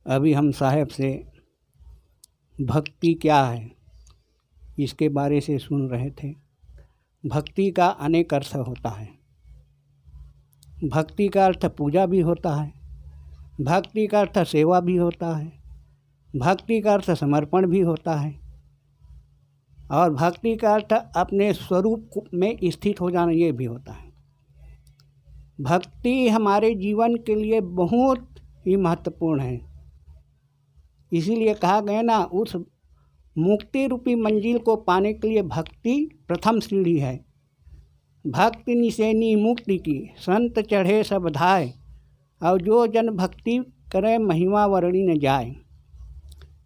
अभी हम साहब से भक्ति क्या है इसके बारे से सुन रहे थे। भक्ति का अनेक अर्थ होता है। भक्ति का अर्थ पूजा भी होता है, भक्ति का अर्थ सेवा भी होता है, भक्ति का अर्थ समर्पण भी होता है, और भक्ति का अर्थ अपने स्वरूप में स्थित हो जाना ये भी होता है। भक्ति हमारे जीवन के लिए बहुत ही महत्वपूर्ण है। इसीलिए कहा गया ना, उस मुक्ति रूपी मंजिल को पाने के लिए भक्ति प्रथम सीढ़ी है। भक्ति निसेनी मुक्ति की, संत चढ़े सब धाय, और जो जन भक्ति करे महिमा वर्णी न जाए।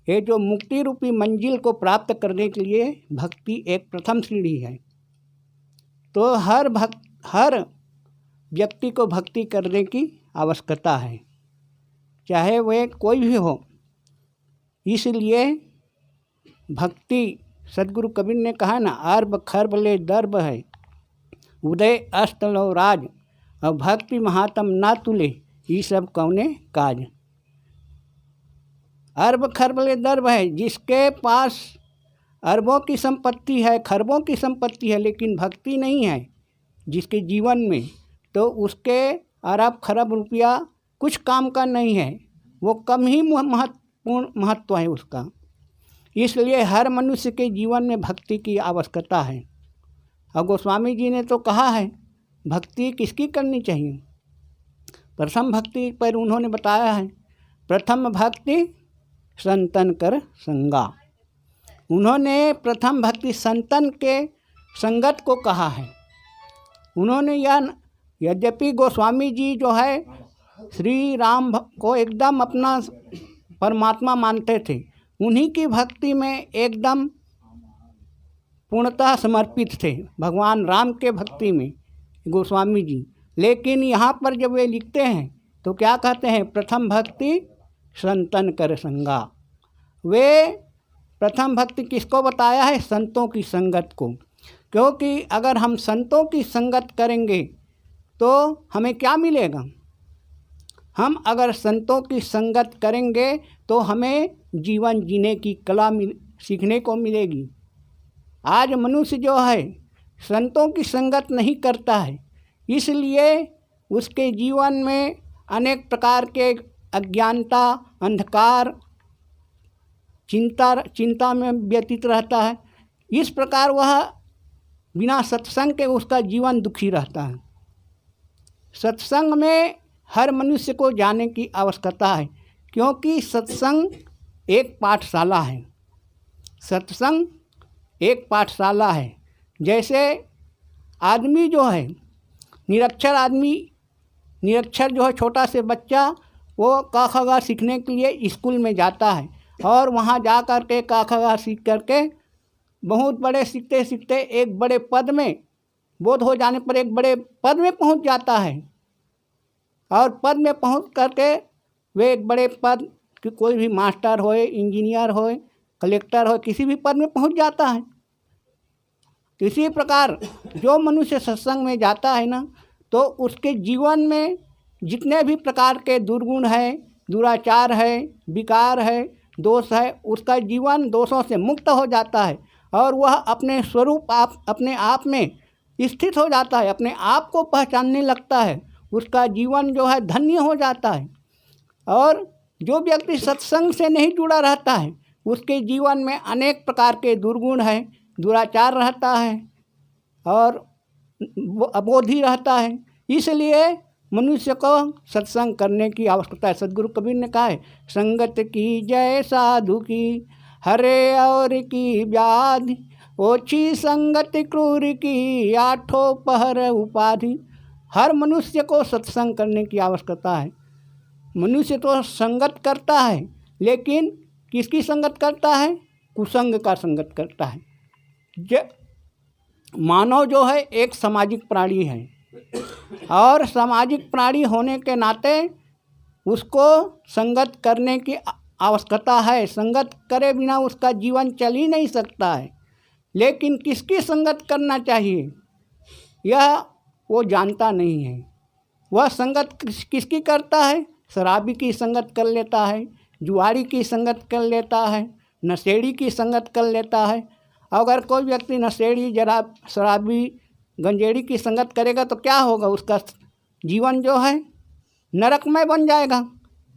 ये जो मुक्ति रूपी मंजिल को प्राप्त करने के लिए भक्ति एक प्रथम सीढ़ी है। तो हर व्यक्ति को भक्ति करने की आवश्यकता है, चाहे वह कोई भी हो। इसलिए भक्ति, सदगुरु कबीर ने कहा ना, अर्ब खर्ब ले दर्ब है, उदय अस्त लो राज, और भक्ति महात्म ना तुले, ये सब कौने काज। अर्ब खर्ब ले दर्ब है, जिसके पास अरबों की संपत्ति है, खरबों की संपत्ति है, लेकिन भक्ति नहीं है जिसके जीवन में, तो उसके अरब खरब रुपया कुछ काम का नहीं है, वो कम ही महत्व है उसका। इसलिए हर मनुष्य के जीवन में भक्ति की आवश्यकता है। और गोस्वामी जी ने तो कहा है भक्ति किसकी करनी चाहिए। प्रथम भक्ति पर उन्होंने बताया है, प्रथम भक्ति संतन कर संगा। उन्होंने प्रथम भक्ति संतन के संगत को कहा है। उन्होंने यद्यपि गोस्वामी जी जो है श्री राम को एकदम अपना परमात्मा मानते थे, उन्हीं की भक्ति में एकदम पूर्णतः समर्पित थे, भगवान राम के भक्ति में गोस्वामी जी। लेकिन यहाँ पर जब वे लिखते हैं तो क्या कहते हैं, प्रथम भक्ति संतन कर संगा। वे प्रथम भक्ति किसको बताया है, संतों की संगत को। क्योंकि अगर हम संतों की संगत करेंगे तो हमें क्या मिलेगा। हम अगर संतों की संगत करेंगे तो हमें जीवन जीने की कला सीखने को मिलेगी। आज मनुष्य जो है संतों की संगत नहीं करता है, इसलिए उसके जीवन में अनेक प्रकार के अज्ञानता, अंधकार, चिंता में व्यतीत रहता है। इस प्रकार वह बिना सत्संग के उसका जीवन दुखी रहता है। सत्संग में हर मनुष्य को जाने की आवश्यकता है, क्योंकि सत्संग एक पाठशाला है। सत्संग एक पाठशाला है। जैसे आदमी जो है निरक्षर जो है, छोटा से बच्चा, वो क ख ग सीखने के लिए स्कूल में जाता है, और वहाँ जा कर के क ख ग सीख करके बहुत बड़े सीखते सीखते एक बड़े पद में, बोध हो जाने पर एक बड़े पद में पहुँच जाता है। और पद में पहुँच करके वे एक बड़े पद कि कोई भी मास्टर होए, इंजीनियर होए, कलेक्टर हो, किसी भी पद में पहुँच जाता है। इसी प्रकार जो मनुष्य सत्संग में जाता है ना, तो उसके जीवन में जितने भी प्रकार के दुर्गुण है, दुराचार है, विकार है, दोष है, उसका जीवन दोषों से मुक्त हो जाता है, और वह अपने स्वरूप अपने आप में स्थित हो जाता है, अपने आप को पहचानने लगता है। उसका जीवन जो है धन्य हो जाता है। और जो व्यक्ति सत्संग से नहीं जुड़ा रहता है, उसके जीवन में अनेक प्रकार के दुर्गुण है, दुराचार रहता है, और अबोधी रहता है। इसलिए मनुष्य को सत्संग करने की आवश्यकता है। सदगुरु कबीर ने कहा है, संगत की जय साधु की, हरे और की व्याधि, ओछी संगत क्रूर की, आठों पहर उपाधि। हर मनुष्य को सत्संग करने की आवश्यकता है। मनुष्य तो संगत करता है, लेकिन किसकी संगत करता है, कुसंग का संगत करता है। मानव जो है एक सामाजिक प्राणी है, और सामाजिक प्राणी होने के नाते उसको संगत करने की आवश्यकता है। संगत करे बिना उसका जीवन चल ही नहीं सकता है। लेकिन किसकी संगत करना चाहिए यह वो जानता नहीं है। वह संगत किसकी करता है, शराबी की संगत कर लेता है, जुआरी की संगत कर लेता है, नशेड़ी की संगत कर लेता है। अगर कोई व्यक्ति नशेड़ी, शराबी, गंजेड़ी की संगत करेगा तो क्या होगा? उसका जीवन जो है नरकमय बन जाएगा,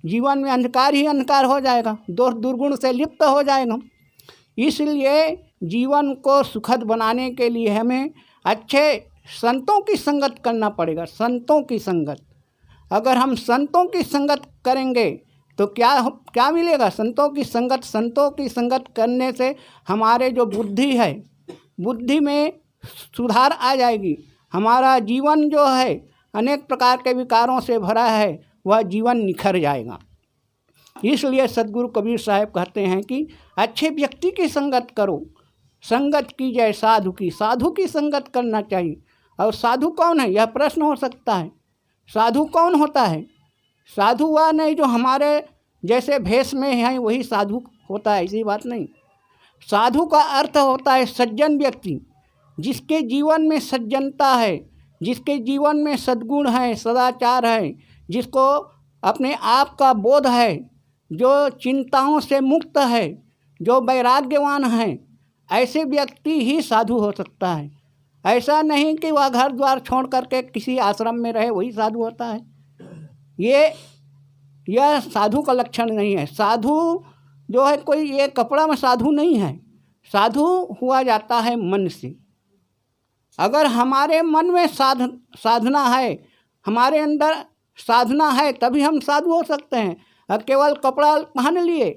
जीवन में अंधकार ही अंधकार हो जाएगा, दोष दुर्गुण से लिप्त हो जाएगा। इसलिए जीवन को सुखद बनाने के लिए हमें अच्छे संतों की संगत करना पड़ेगा। संतों की संगत, अगर हम संतों की संगत करेंगे तो क्या मिलेगा? संतों की संगत करने से हमारे जो बुद्धि है, बुद्धि में सुधार आ जाएगी। हमारा जीवन जो है अनेक प्रकार के विकारों से भरा है, वह जीवन निखर जाएगा। इसलिए सद्गुरु कबीर साहब कहते हैं कि अच्छे व्यक्ति की संगत करो, संगत की जय साधु की। साधु की संगत करना चाहिए। और साधु कौन है, यह प्रश्न हो सकता है। साधु कौन होता है? साधु वह नहीं जो हमारे जैसे भेष में है वही साधु होता है, ऐसी बात नहीं। साधु का अर्थ होता है सज्जन व्यक्ति, जिसके जीवन में सज्जनता है, जिसके जीवन में सद्गुण है, सदाचार है, जिसको अपने आप का बोध है, जो चिंताओं से मुक्त है, जो वैराग्यवान है, ऐसे व्यक्ति ही साधु हो सकता है। ऐसा नहीं कि वह घर द्वार छोड़ करके किसी आश्रम में रहे वही साधु होता है। यह साधु का लक्षण नहीं है। साधु जो है कोई ये कपड़ा में साधु नहीं है। साधु हुआ जाता है मन से। अगर हमारे मन में साधना है, हमारे अंदर साधना है, तभी हम साधु हो सकते हैं। और केवल कपड़ा पहन लिए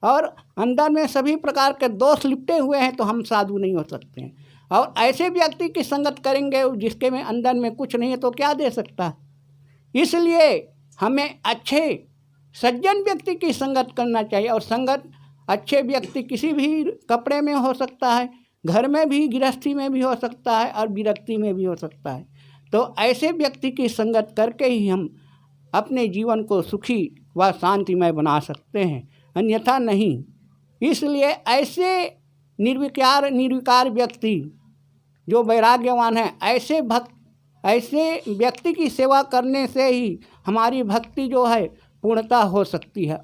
और अंदर में सभी प्रकार के दोष लिपटे हुए हैं तो हम साधु नहीं हो सकते हैं। और ऐसे व्यक्ति की संगत करेंगे जिसके में अंदर में कुछ नहीं है तो क्या दे सकता है। इसलिए हमें अच्छे सज्जन व्यक्ति की संगत करना चाहिए। और संगत अच्छे व्यक्ति किसी भी कपड़े में हो सकता है, घर में भी, गृहस्थी में भी हो सकता है और विरक्ति में भी हो सकता है। तो ऐसे व्यक्ति की संगत करके ही हम अपने जीवन को सुखी व शांतिमय बना सकते हैं, अन्यथा नहीं। इसलिए ऐसे निर्विकार व्यक्ति जो वैराग्यवान है, ऐसे व्यक्ति की सेवा करने से ही हमारी भक्ति जो है पूर्णता हो सकती है।